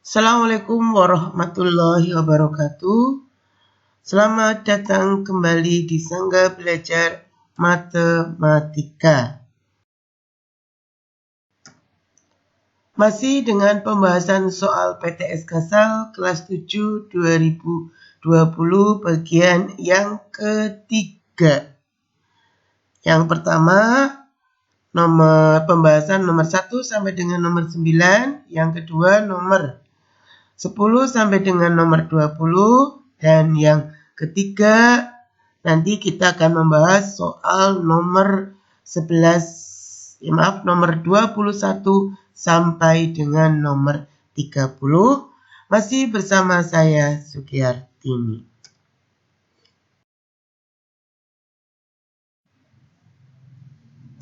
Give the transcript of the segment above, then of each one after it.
Assalamualaikum warahmatullahi wabarakatuh. Selamat datang kembali di Sangga Belajar Matematika. Masih dengan pembahasan soal PTS Kasal kelas 7 2020 bagian yang ketiga. Yang pertama, pembahasan nomor 1 sampai dengan nomor 9, yang kedua nomor 10 sampai dengan nomor 20, dan yang ketiga nanti kita akan membahas soal nomor 21 sampai dengan nomor 30. Masih bersama saya Sugiyartini.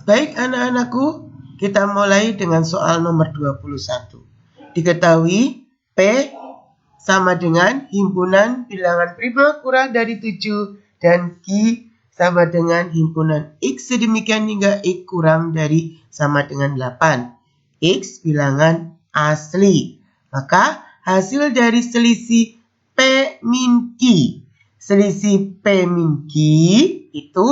Baik anak-anakku, kita mulai dengan soal nomor 21. Diketahui P sama dengan himpunan bilangan prima kurang dari 7 dan Q sama dengan himpunan X sedemikian hingga X kurang dari sama dengan 8. X bilangan asli. Maka hasil dari selisih P min Q. Selisih P min Q itu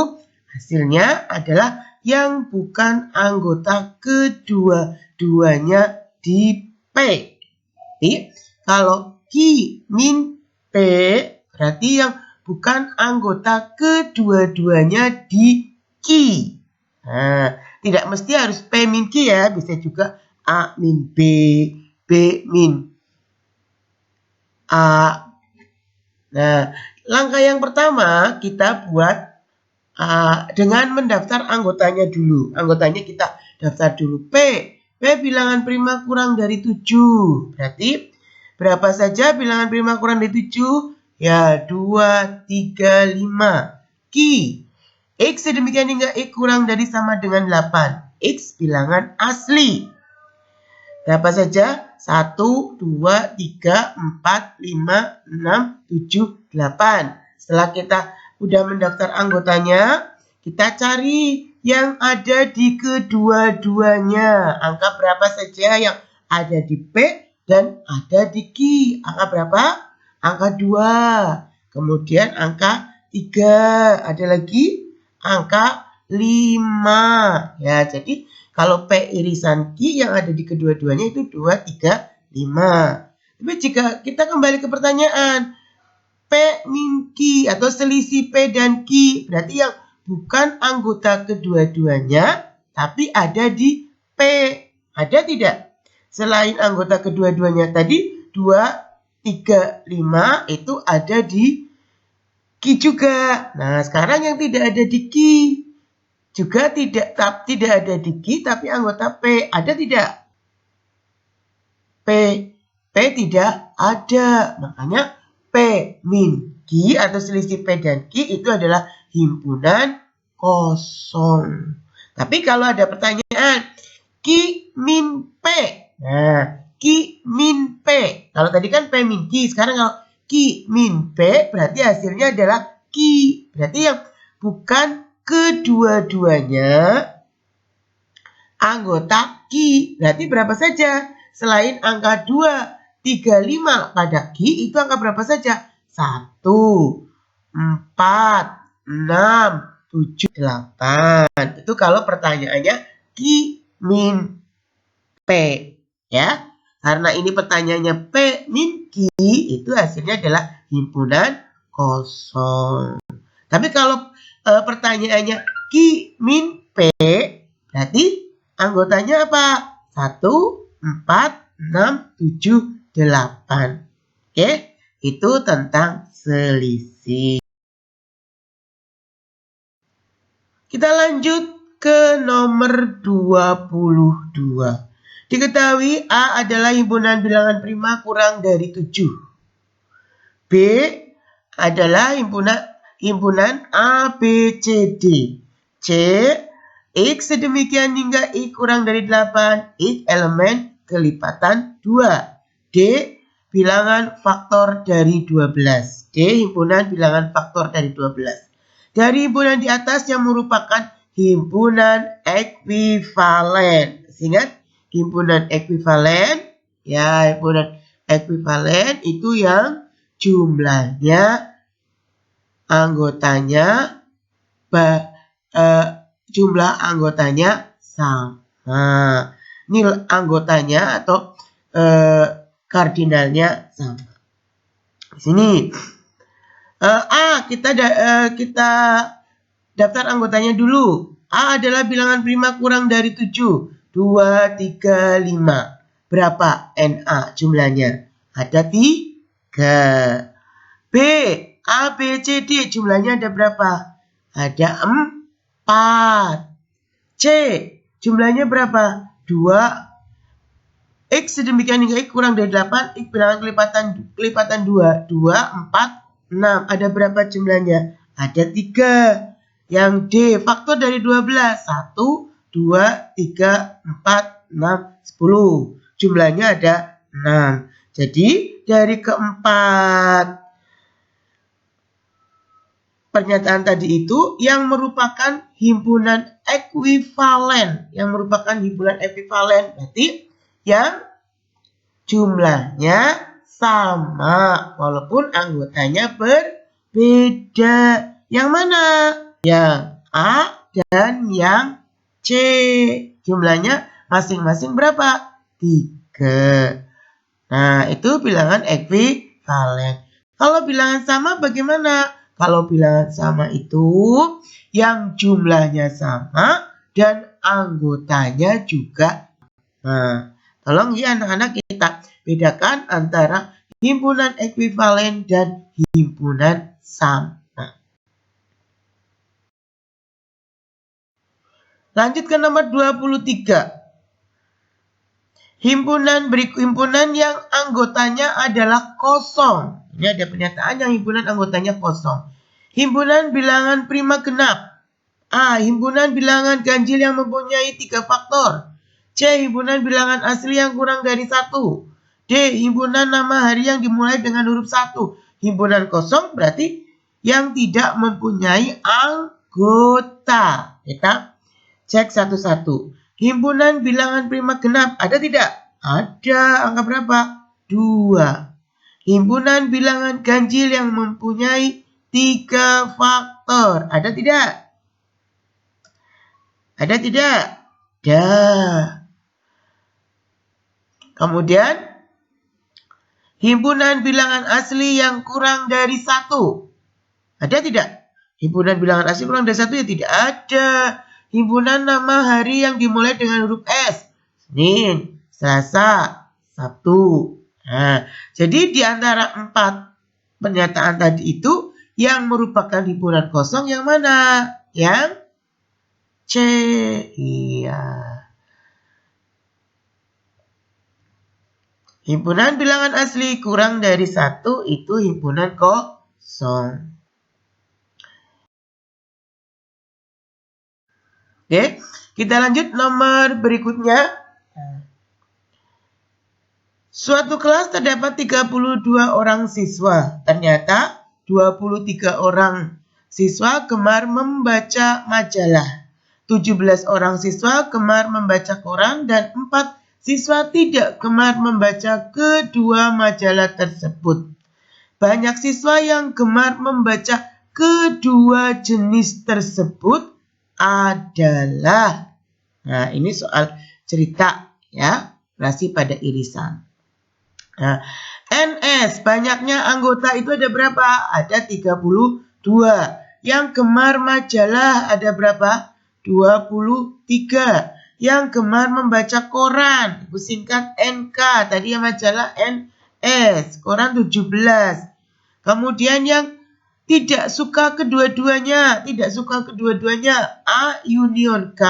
hasilnya adalah yang bukan anggota kedua-duanya di P. Jadi, kalau Q min P berarti yang bukan anggota kedua-duanya di Q. Nah, tidak mesti harus P min Q ya, bisa juga A min B, B min A. Nah, langkah yang pertama kita buat dengan mendaftar anggotanya dulu. Anggotanya kita daftar dulu. P bilangan prima kurang dari 7. Berarti berapa saja bilangan prima kurang dari 7? Ya, 2, 3, 5. Q. X sedemikian hingga X kurang dari sama dengan 8. X bilangan asli. Berapa saja? 1, 2, 3, 4, 5, 6, 7, 8. Setelah kita udah mendaftar anggotanya, kita cari yang ada di kedua-duanya. Angka berapa saja yang ada di P dan ada di Q. Angka berapa? Angka 2. Kemudian angka 3. Ada lagi angka 5. Ya, jadi kalau P irisan Q yang ada di kedua-duanya itu 2, 3, 5. Tapi jika kita kembali ke pertanyaan, P min Q atau selisih P dan Q berarti yang bukan anggota kedua-duanya tapi ada di P. Ada tidak? Selain anggota kedua-duanya tadi 2, 3, 5 itu ada di Q juga. Nah, sekarang yang tidak ada di Q juga tidak ada di Q tapi anggota P. Ada tidak? P tidak ada. Makanya P min Q atau selisih P dan Q itu adalah himpunan kosong. Tapi kalau ada pertanyaan Q min P. Nah, Q min P. Kalau tadi kan P min Q. Sekarang kalau Q min P berarti hasilnya adalah Q. Berarti yang bukan kedua-duanya anggota Q. Berarti berapa saja? Selain angka 2, 3, 5 pada Q itu angka berapa saja? 1, 4, 6, 7, 8. Itu kalau pertanyaannya Q min P. Ya, karena ini pertanyaannya P min Q, itu hasilnya adalah himpunan kosong. Tapi kalau pertanyaannya Q min P, berarti anggotanya apa? 1, 4, 6, 7, 8. Oke, itu tentang selisih. Kita lanjut ke nomor 22. Diketahui A adalah himpunan bilangan prima kurang dari 7. B adalah himpunan A, B, C, D. C, X sedemikian hingga X kurang dari 8. X elemen kelipatan 2. D bilangan faktor dari 12. D himpunan bilangan faktor dari 12. Dari himpunan di atas yang merupakan himpunan ekuivalen. Ingat himpunan ekuivalen? Ya, himpunan Ekuivalen itu yang jumlahnya anggotanya jumlah anggotanya sama. Nilai anggotanya atau kardinalnya sama. Di sini kita daftar anggotanya dulu. A adalah bilangan prima kurang dari 7. 2, 3, 5. Berapa Na jumlahnya? Ada 3. B, A, B, C, D jumlahnya ada berapa? Ada 4. C, jumlahnya berapa? 2. X sedemikian hingga X kurang dari 8. X bilangan kelipatan 2. 2, 4, 6. Ada berapa jumlahnya? Ada 3. Yang D, faktor dari 12. 1, 2, 3, 4, 6, 10. Jumlahnya ada 6. Jadi dari keempat pernyataan tadi itu yang merupakan himpunan ekuivalen. Berarti yang jumlahnya sama walaupun anggotanya berbeda. Yang mana? Yang A dan yang C. Jumlahnya masing-masing berapa? 3. Nah, itu bilangan ekuivalen. Kalau bilangan sama bagaimana? Kalau bilangan sama itu yang jumlahnya sama dan anggotanya juga. Nah, tolong ya anak-anak kita bedakan antara himpunan ekuivalen dan himpunan sama. Lanjut ke nomor 23. Himpunan yang anggotanya adalah kosong. Ini ada pernyataan yang himpunan anggotanya kosong. Himpunan bilangan prima genap. A. Himpunan bilangan ganjil yang mempunyai 3 faktor. C. Himpunan bilangan asli yang kurang dari 1. D. Himpunan nama hari yang dimulai dengan huruf 1. Himpunan kosong berarti yang tidak mempunyai anggota. Kita cek satu-satu. Himpunan bilangan prima genap ada tidak? Ada. Angka berapa? 2. Himpunan bilangan ganjil yang mempunyai 3 faktor. Ada tidak? Ada tidak? Ada. Kemudian, himpunan bilangan asli yang kurang dari 1. Ada tidak? Himpunan bilangan asli kurang dari 1 ya tidak ada. Himpunan nama hari yang dimulai dengan huruf S. Senin, Selasa, Sabtu. Nah, jadi di antara 4 pernyataan tadi itu yang merupakan himpunan kosong yang mana? Yang C. Iya. Himpunan bilangan asli kurang dari 1 itu himpunan kosong. Oke, kita lanjut nomor berikutnya. Suatu kelas terdapat 32 orang siswa. Ternyata 23 orang siswa gemar membaca majalah. 17 orang siswa gemar membaca koran dan 4 siswa tidak gemar membaca kedua majalah tersebut. Banyak siswa yang gemar membaca kedua jenis tersebut adalah. Nah, ini soal cerita ya, relasi pada irisan. Nah, NS banyaknya anggota itu ada berapa? Ada 32. Yang gemar majalah ada berapa? 23. Yang gemar membaca koran, singkat NK, tadi yang majalah NS, koran 17. Kemudian yang tidak suka kedua-duanya. A union K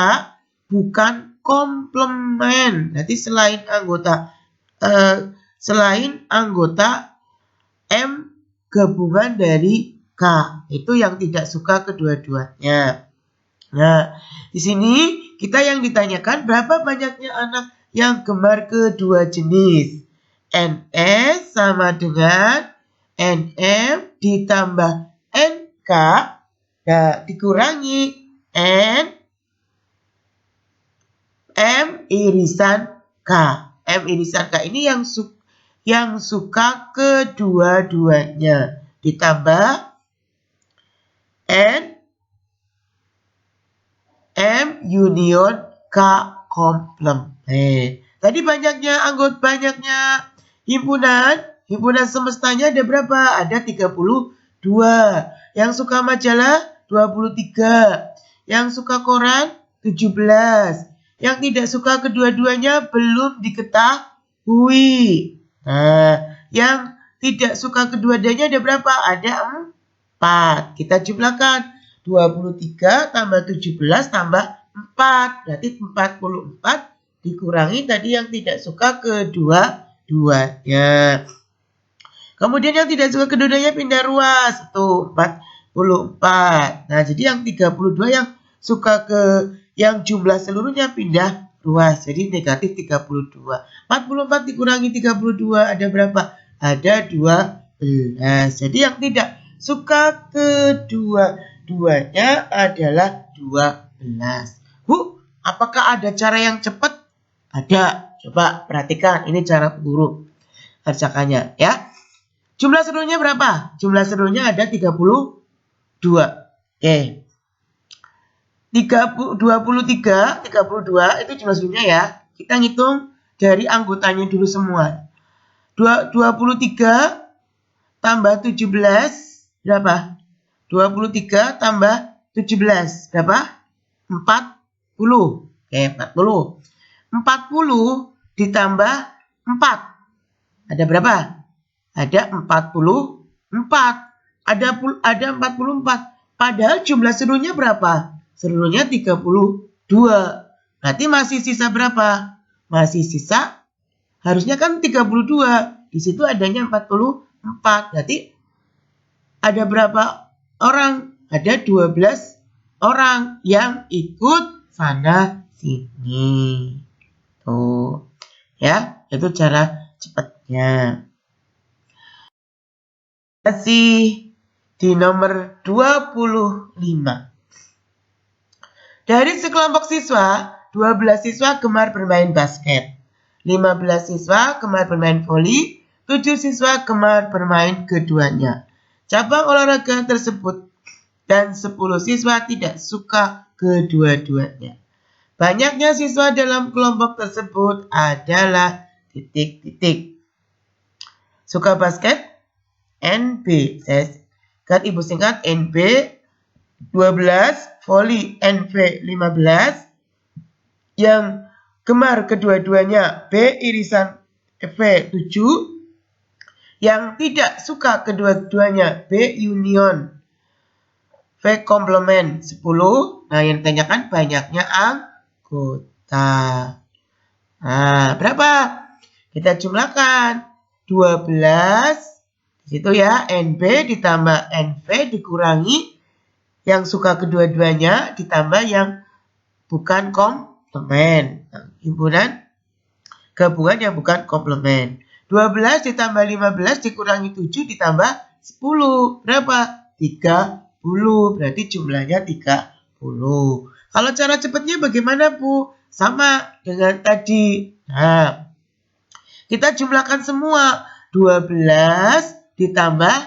bukan komplement. Nanti selain anggota M gabungan dari K. Itu yang tidak suka kedua-duanya. Nah, di sini kita yang ditanyakan berapa banyaknya anak yang gemar kedua jenis. NS sama dengan NM ditambah NK dikurangi N M irisan K. M irisan K ini yang suka kedua-duanya. Ditambah N, M union K komplement. Tadi banyaknya himpunan semestanya ada berapa? Ada 32. Yang suka majalah 23. Yang suka koran 17. Yang tidak suka kedua-duanya belum diketahui. Nah, yang tidak suka kedua-duanya ada berapa? Ada 4. Kita jumlahkan. 23 tambah 17 tambah 4. Berarti 44 dikurangi tadi yang tidak suka kedua-duanya. Kemudian yang tidak suka kedua-duanya pindah ruas. Tuh, 44. Nah, jadi yang 32 yang suka yang jumlah seluruhnya pindah ruas. Jadi negatif 32. 44 dikurangi 32 ada berapa? Ada 12. Jadi yang tidak suka kedua-duanya adalah 12. Bu, apakah ada cara yang cepat? Ada. Coba perhatikan. Ini cara guru kerjakannya ya. Jumlah seluruhnya berapa? Jumlah seluruhnya ada 32. Oke. 32 itu jumlah seluruhnya ya. Kita ngitung dari anggotanya dulu semua. 23 tambah 17 berapa? 23 tambah 17 berapa? 40. Oke, 40. 40 ditambah 4. Ada berapa? Ada 44. Ada 44. Padahal jumlah seluruhnya berapa? Seluruhnya 32. Berarti masih sisa berapa? Masih sisa, harusnya kan 32. Di situ adanya 44. Berarti ada berapa orang? Ada 12 orang yang ikut sana sini. Tuh. Ya, itu cara cepatnya. Masih di nomor 25. Dari sekelompok siswa, 12 siswa gemar bermain basket, 15 siswa gemar bermain voli, 7 siswa gemar bermain keduanya. Cabang olahraga tersebut dan 10 siswa tidak suka kedua-duanya. Banyaknya siswa dalam kelompok tersebut adalah titik-titik. Suka basket? NB. Kan ibu singkat NB 12, voli NV 15. Yang gemar kedua-duanya B irisan V 7. Yang tidak suka kedua-duanya B union V komplement 10. Nah, yang ditanyakan banyaknya anggota. Nah, berapa? Kita jumlahkan. 12. Di situ ya, NB ditambah NV dikurangi yang suka kedua-duanya ditambah yang bukan komplement. Himpunan gabungan yang bukan komplement. 12 ditambah 15 dikurangi 7 ditambah 10. Berapa? 30. Berarti jumlahnya 30. Kalau cara cepatnya bagaimana, Bu? Sama dengan tadi. Nah, kita jumlahkan semua. 12 ditambah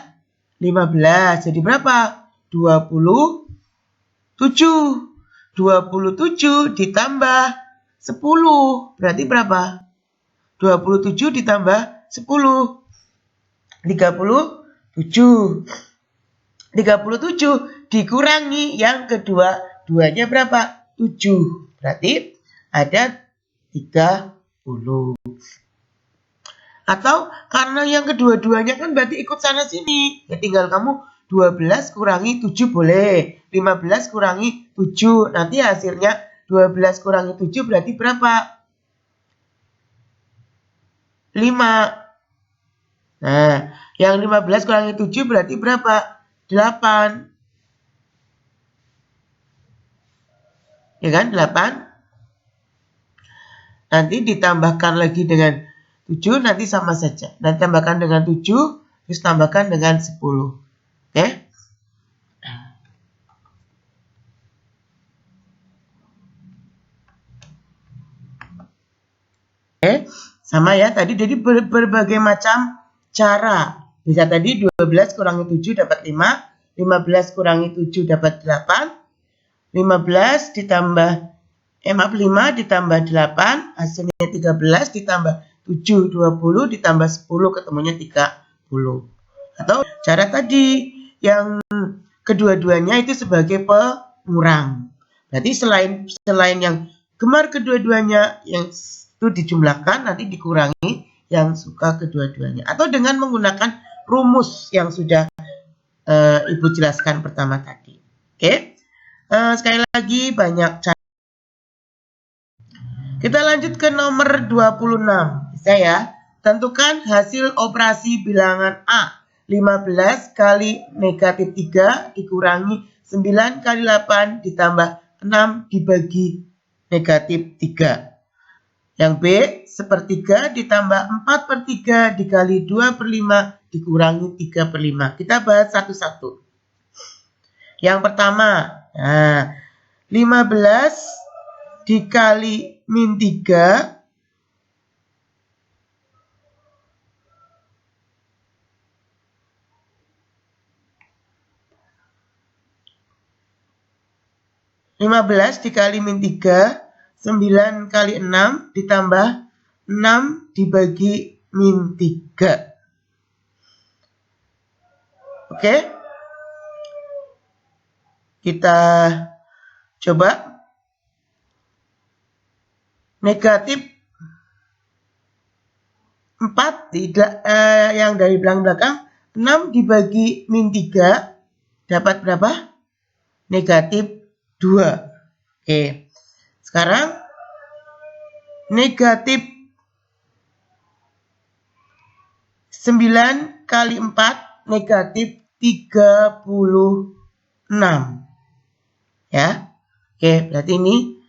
15. Jadi berapa? 27. 27 ditambah 10. Berarti berapa? 27 ditambah 10. 37. 37 dikurangi yang kedua-duanya berapa? 7. Berarti ada 30. Atau karena yang kedua-duanya kan berarti ikut sana sini. Ya tinggal kamu 12 kurangi 7 boleh. 15 kurangi 7. Nanti hasilnya 12 kurangi 7 berarti berapa? 5. Nah, yang 15 kurangi 7 berarti berapa? 8. Ya kan? 8. Nanti ditambahkan lagi dengan 7 nanti sama saja. Dan tambahkan dengan 7, terus tambahkan dengan 10. Oke? Oke. Sama ya, tadi jadi berbagai macam cara. Bisa tadi 12 kurangi 7 dapat 5, 15 kurangi 7 dapat 8, 15 ditambah 5 ditambah 8, hasilnya 13 ditambah 7, 20 ditambah 10, ketemunya 30. Atau cara tadi yang kedua-duanya itu sebagai pengurang. Berarti selain yang gemar kedua-duanya yang itu dijumlahkan, nanti dikurangi yang suka kedua-duanya. Atau dengan menggunakan rumus yang sudah Ibu jelaskan pertama tadi. Oke. Sekali lagi banyak cara. Kita lanjut ke nomor 26. Bisa ya? Tentukan hasil operasi bilangan A. 15 kali negatif 3 dikurangi 9 kali 8 ditambah 6 dibagi negatif 3. Yang B, sepertiga ditambah 4/3 dikali 2/5 dikurangi 3/5. Kita bahas satu-satu. Yang pertama, 15 dikali min 3 15 dikali min 3, 9 kali 6 ditambah 6 dibagi min 3. Oke. Kita coba. Negatif 4 yang dari belakang 6 dibagi min 3 dapat berapa? Negatif 2. Oke. Sekarang negatif 9 kali 4 negatif 36. Ya. Oke, berarti ini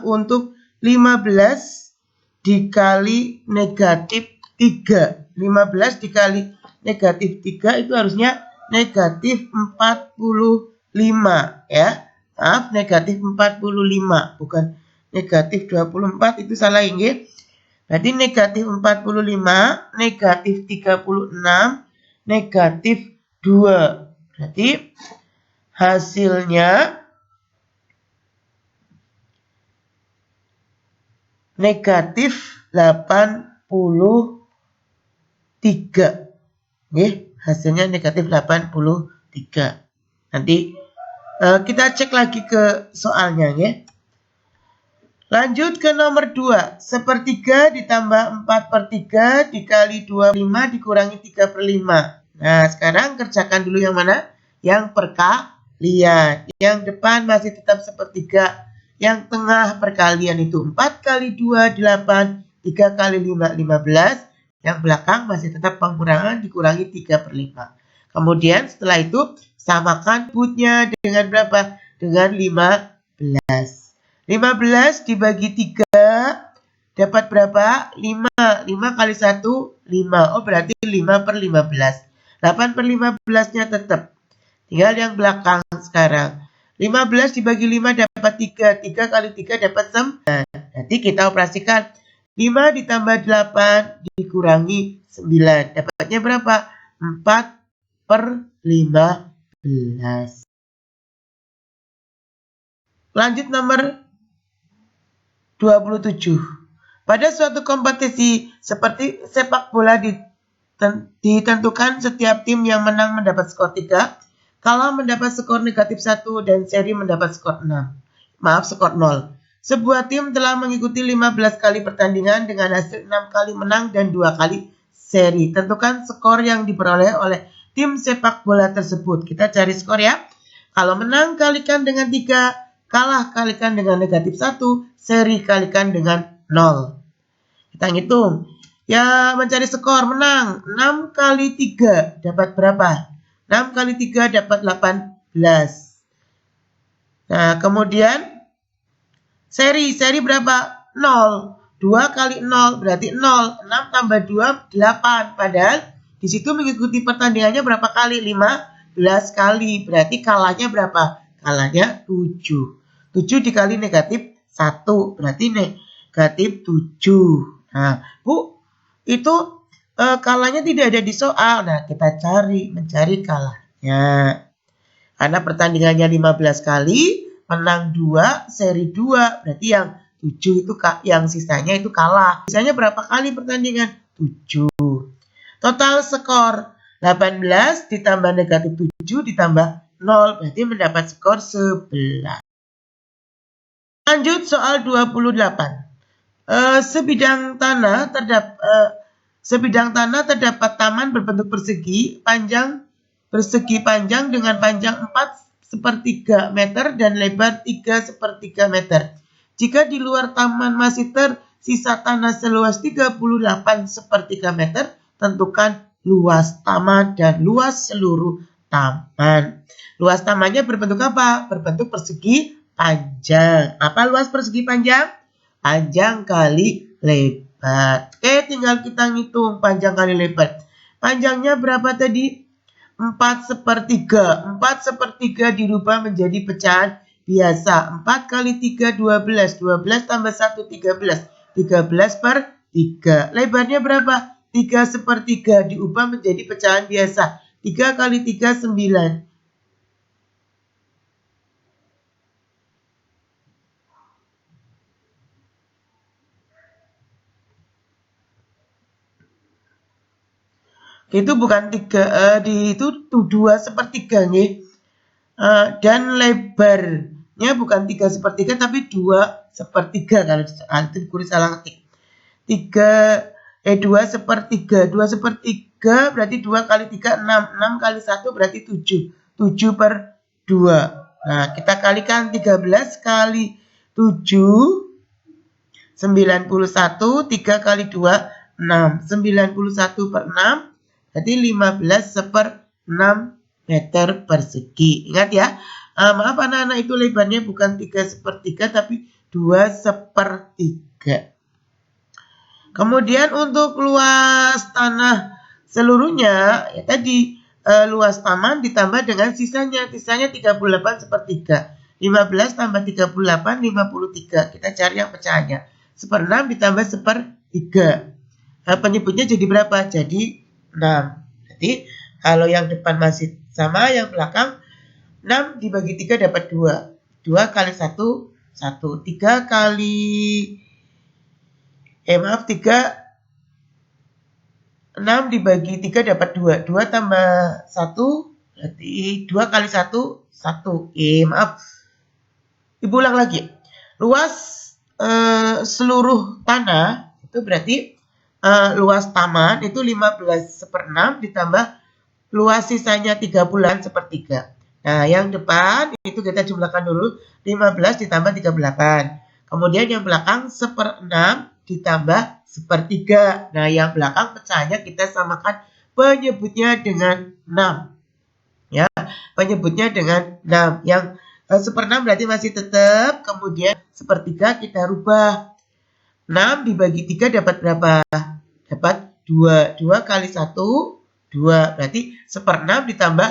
untuk 15 dikali negatif 3. 15 dikali negatif 3 itu harusnya negatif 45 ya. Maaf, negatif 45 bukan negatif 24, itu salah ini. Berarti negatif 45, negatif 36, negatif 2. Berarti hasilnya negatif 83. Oke, hasilnya negatif 83. Nanti kita cek lagi ke soalnya ya. Lanjut ke nomor 2. Sepertiga ditambah 4/3 dikali 25 dikurangi 3/5. Nah, sekarang kerjakan dulu yang mana? Yang perkalian. Yang depan masih tetap sepertiga. Yang tengah perkalian itu 4 kali 2, 8. 3 kali 5, 15. Yang belakang masih tetap pengurangan dikurangi 3/5. Kemudian setelah itu samakan inputnya dengan berapa? Dengan 15. 15 dibagi 3 dapat berapa? 5. 5 kali 1, 5. Oh, berarti 5/15. 8/15-nya tetap. Tinggal yang belakang sekarang. 15 dibagi 5 dapat 3. 3 kali 3 dapat 9. Nanti kita operasikan. 5 ditambah 8 dikurangi 9. Dapatnya berapa? 4/15. Lanjut nomor 27. Pada suatu kompetisi seperti sepak bola ditentukan setiap tim yang menang mendapat skor 3, kalah mendapat skor negatif 1, dan seri mendapat skor 0. Sebuah tim telah mengikuti 15 kali pertandingan dengan hasil 6 kali menang dan 2 kali seri. Tentukan skor yang diperoleh oleh tim sepak bola tersebut. Kita cari skor ya. Kalau menang kalikan dengan 3, kalah kalikan dengan negatif 1, seri kalikan dengan 0. Kita ngitung. Ya, mencari skor menang. 6 kali 3 dapat berapa? 6 kali 3 dapat 18. Nah, kemudian seri berapa? 0. 2 kali 0 berarti 0. 6 tambah 2, 8. Padahal di situ mengikuti pertandingannya berapa kali? 15 kali. Berarti kalahnya berapa? Kalahnya 7. 7 dikali negatif 1. Berarti negatif 7. Nah, Bu, itu kalanya tidak ada di soal. Nah, kita mencari kalanya. Karena pertandingannya 15 kali, menang 2, seri 2. Berarti yang 7 itu yang sisanya itu kalah. Sisanya berapa kali pertandingan? 7. Total skor 18 ditambah negatif 7 ditambah 0. Berarti mendapat skor 11. Lanjut soal 28. Sebidang tanah terdapat taman berbentuk persegi panjang dengan panjang 4/3 meter dan lebar 3/3 meter. Jika di luar taman masih tersisa tanah seluas 38/3 meter, tentukan luas taman dan luas seluruh taman. Luas tamannya berbentuk apa? Berbentuk persegi panjang. Apa luas persegi panjang? Panjang kali lebar. Oke, tinggal kita ngitung panjang kali lebar. Panjangnya berapa tadi? 4/3. 4/3 dirubah menjadi pecahan biasa. 4 kali 3, 12. 12 tambah 1, 13. 13/3. Lebarnya berapa? 3/3 diubah menjadi pecahan biasa. 3 kali 3, 9. Itu bukan 3, itu 2/3 nih. Dan lebarnya bukan 3/3 tapi 2/3 kalau itu kuris salah ketik. 2/3. 2/3 berarti 2 kali 3 6. 6 kali 1 berarti 7. 7/2. Nah, kita kalikan 13 kali 7 91. 3 kali 2 6. 91/6 berarti 15/6 meter persegi. Ingat ya. Maaf anak-anak, itu lebarnya bukan 3/3 tapi 2/3. Kemudian untuk luas tanah seluruhnya, ya tadi luas taman ditambah dengan sisanya. Sisanya 38/3. 15 tambah 38, 53. Kita cari yang pecahannya. 1/6 ditambah 1/3. Penyebutnya jadi berapa? Jadi 6. Jadi kalau yang depan masih sama, yang belakang 6 dibagi 3 dapat 2. 2 kali 1, 1. 3 kali 6 dibagi 3 dapat 2. 2 tambah 1 berarti 2 kali 1, 1. Ibu ulang lagi. Luas seluruh tanah itu berarti luas taman itu 15/6 ditambah luas sisanya 30/3. Nah, yang depan itu kita jumlahkan dulu. 15 ditambah 38. Kemudian yang belakang 1/6 ditambah 1/3. Nah, yang belakang pecahannya kita samakan penyebutnya dengan 6. Ya, penyebutnya dengan 6. Yang 1/6 berarti masih tetap. Kemudian 1/3 kita rubah. 6 dibagi 3 dapat berapa? Dapat 2. 2 kali 1, 2. Berarti 1/6 ditambah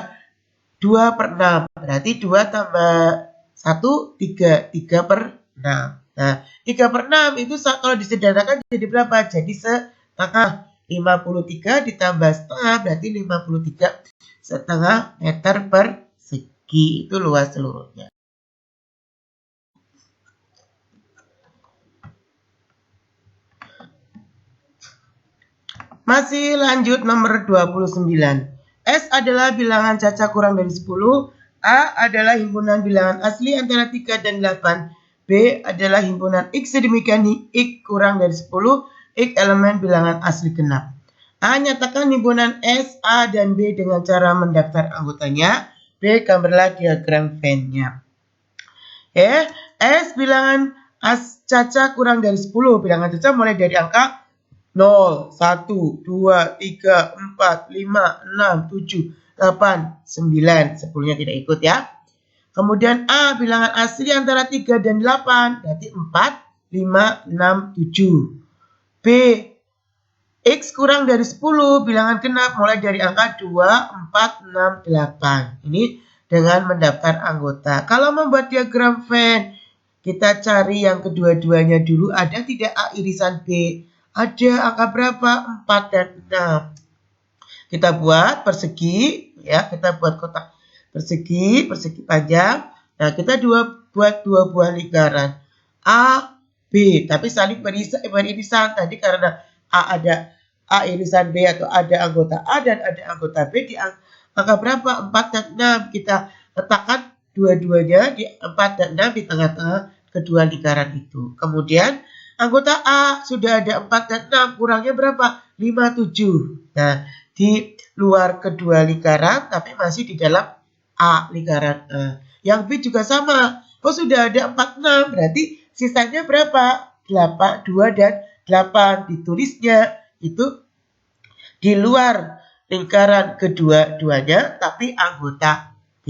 2/6. Berarti 2 tambah 1, 3. 3/6. Nah, 3/6 itu kalau disederhanakan jadi berapa? Jadi setengah. 53 ditambah setengah berarti 53,5 meter persegi. Itu luas seluruhnya. Masih lanjut nomor 29. S adalah bilangan caca kurang dari 10. A adalah himpunan bilangan asli antara 3 dan 8. B adalah himpunan X sedemikian X kurang dari 10. X elemen bilangan asli genap. A nyatakan himpunan S, A, dan B dengan cara mendaftar anggotanya. B gambarlah diagram Venn-nya. S bilangan caca kurang dari 10. Bilangan caca mulai dari angka 0, 1, 2, 3, 4, 5, 6, 7, 8, 9. 10-nya tidak ikut ya. Kemudian A bilangan asli antara 3 dan 8. Berarti 4, 5, 6, 7. B X kurang dari 10. Bilangan genap mulai dari angka 2, 4, 6, 8. Ini dengan mendaftar anggota. Kalau membuat diagram Venn, kita cari yang kedua-duanya dulu. Ada tidak A irisan B? ada angka berapa? 4 dan 6. Kita buat persegi, ya, kita buat kotak persegi panjang. Nah, kita buat dua buah lingkaran A, B, tapi saling beririsan. Tadi karena ada A irisan B atau ada anggota A dan ada anggota B di angka berapa? 4 dan 6. Kita letakkan dua-duanya di 4 dan 6 di tengah-tengah kedua lingkaran itu. Kemudian anggota A sudah ada 4 dan 6, kurangnya berapa? 5, 7. Nah, di luar kedua lingkaran tapi masih di dalam A lingkaran A. Yang B juga sama. Oh, sudah ada 4, 6, berarti sisanya berapa? 8, 2 dan 8. Ditulisnya itu di luar lingkaran kedua-duanya tapi anggota B.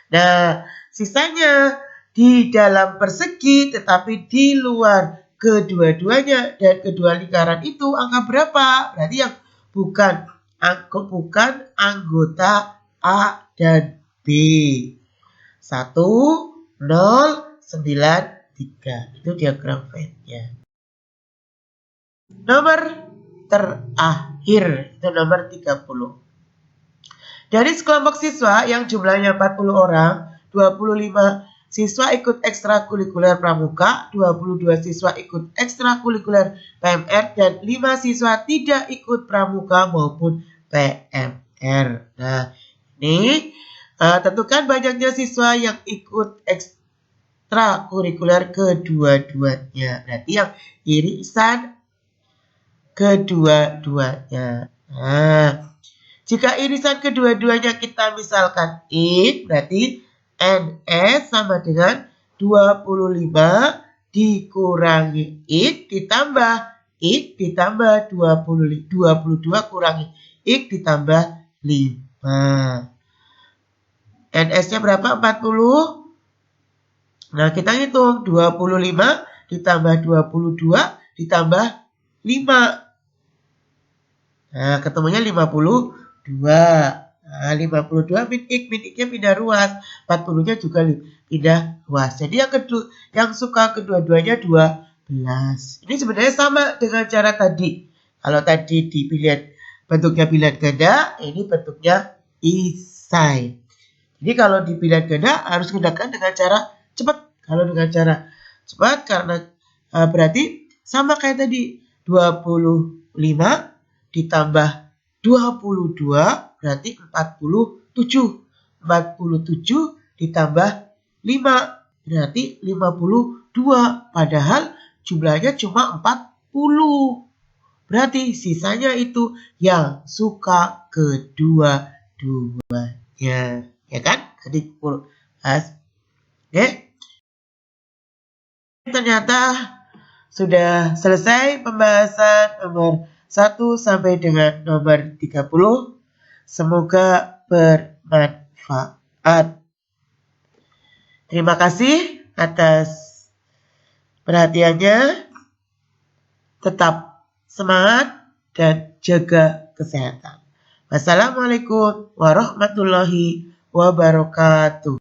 Nah, sisanya di dalam persegi tetapi di luar kedua-duanya dan kedua lingkaran itu angka berapa? Berarti yang bukan anggota A dan B. 1, 0, 9, 3. Itu diagram Venn-nya. Nomor terakhir, itu nomor 30. Dari sekelompok siswa yang jumlahnya 40 orang, 25 siswa ikut ekstrakurikuler pramuka, 22 siswa ikut ekstrakurikuler PMR, dan 5 siswa tidak ikut pramuka maupun PMR. Nah, ini tentukan banyaknya siswa yang ikut ekstrakurikuler kedua-duanya. Berarti yang irisan kedua-duanya. Nah, jika irisan kedua-duanya kita misalkan in, berarti NS sama dengan 25 dikurangi X ditambah X ditambah 22 kurangi X ditambah 5. NS-nya berapa? 40. Nah, kita hitung 25 ditambah 22 ditambah 5. Nah, ketemunya 52. Nah, 52 min X-nya pindah ruas. 40-nya juga pindah ruas. Jadi yang suka kedua-duanya 12. Ini sebenarnya sama dengan cara tadi. Kalau tadi di bentuknya pilihan ganda, ini bentuknya isai. Jadi kalau di pilihan ganda harus gunakan dengan cara cepat. Kalau dengan cara cepat karena berarti sama kayak tadi. 25 ditambah 22 berarti 47. 47 ditambah 5 berarti 52. Padahal jumlahnya cuma 40. Berarti sisanya itu yang suka kedua-duanya. Ya kan? Adik Oke. Ternyata sudah selesai pembahasan nomor 1 sampai dengan nomor 30. Semoga bermanfaat. Terima kasih atas perhatiannya. Tetap semangat dan jaga kesehatan. Wassalamualaikum warahmatullahi wabarakatuh.